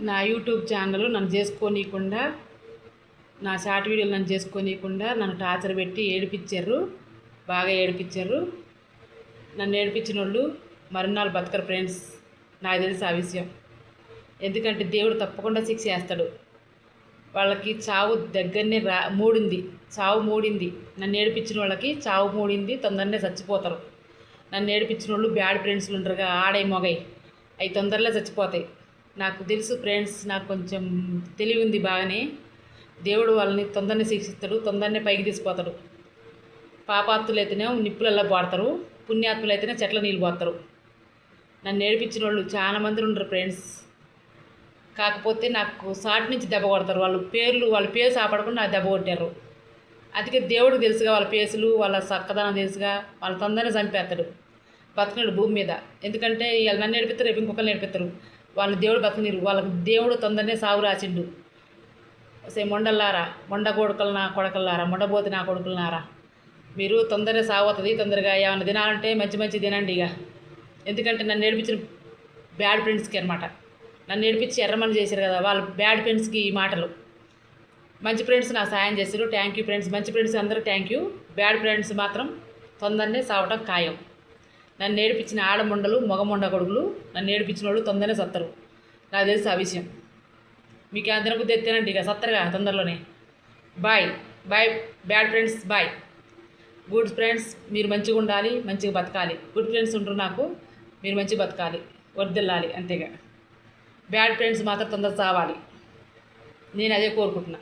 నా YouTube channel నన్ను చేసుకోనీయకుండా, నా షార్ట్ వీడియోలు నన్ను చేసుకోనీయకుండా నన్ను టార్చర్ పెట్టి ఏడిపించారు, బాగా ఏడిపించారు. నన్ను ఏడిపించిన వాళ్ళు మరునాళ్ళు బతకరు ఫ్రెండ్స్. నాకు తెలుసు ఆ విషయం. ఎందుకంటే దేవుడు తప్పకుండా శిక్ష వేస్తాడు. వాళ్ళకి చావు దగ్గరనే మూడింది, చావు మూడింది. నన్ను ఏడిపించిన వాళ్ళకి చావు మూడింది, తొందరనే చచ్చిపోతారు. నన్ను ఏడిపించిన వాళ్ళు బ్యాడ్ ఫ్రెండ్స్లు ఉంటారుగా, ఆడే మొగై, అవి తొందరలో చచ్చిపోతాయి. నాకు తెలుసు ఫ్రెండ్స్, నాకు కొంచెం తెలివి ఉంది బాగానే. దేవుడు వాళ్ళని తొందరనే శిక్షిస్తాడు, తొందరనే పైకి తీసిపోతాడు. పాపాత్తులు అయితేనే నిప్పులల్లో పోడతారు, పుణ్యాత్తులు అయితేనే చెట్ల నీళ్ళు పోతారు. నన్ను ఏడిపించిన వాళ్ళు చాలా మంది ఉండరు ఫ్రెండ్స్. కాకపోతే నాకు సాటి నుంచి దెబ్బ కొడతారు. వాళ్ళ పేరు సాపడకుండా నాకు దెబ్బ కొట్టారు. అందుకే దేవుడికి తెలుసుగా, వాళ్ళ పేసులు వాళ్ళ చక్కదనం తెలుసుగా, వాళ్ళు తొందరనే చంపేస్తాడు బతకడు భూమి మీద. ఎందుకంటే వాళ్ళు నన్ను నేర్పిస్తారు, రేపు ఇంకొకరు నేర్పిస్తారు. వాళ్ళు దేవుడు బతకనిరు, వాళ్ళకి దేవుడు తొందరనే సాగు రాసిండు. మొండల్లారా, మొండ కొడకల్లారా, మొండబోతి నా కొడుకులనారా, మీరు తొందరగా సాగు అవుతుంది. తొందరగా ఏమైనా తినాలంటే మంచి మంచి తినండి ఇక. ఎందుకంటే నన్ను నేర్పించిన బ్యాడ్ ఫ్రెండ్స్కి అనమాట. నన్ను నేర్పించి ఎర్రమని చేశారు కదా, వాళ్ళు బ్యాడ్ ఫ్రెండ్స్కి ఈ మాటలు. మంచి ఫ్రెండ్స్ నాకు సాయం చేశారు, థ్యాంక్ యూ ఫ్రెండ్స్. మంచి ఫ్రెండ్స్ అందరూ థ్యాంక్ యూ. బ్యాడ్ ఫ్రెండ్స్ మాత్రం తొందరనే సావటం ఖాయం. నన్ను నేర్పించిన ఆడముండలు మొగముండ కొడుకులు, నన్ను నేర్పించిన వాళ్ళు తొందరనే సత్తరు. నాకు తెలుసు ఆ విషయం. మీకు ఆ దినబుద్ధి ఎత్తేనండి ఇక సత్తరుగా తొందరలోనే. Bye bye bad friends, bye. Good friends, మీరు మంచిగా ఉండాలి, మంచిగా బతకాలి. గుడ్ ఫ్రెండ్స్ ఉంటారు నాకు, మీరు మంచిగా బతకాలి, వర్దిల్లాలి అంతేగా. బ్యాడ్ ఫ్రెండ్స్ మాత్రం తొందర చావాలి, నేను అదే కోరుకుంటున్నా.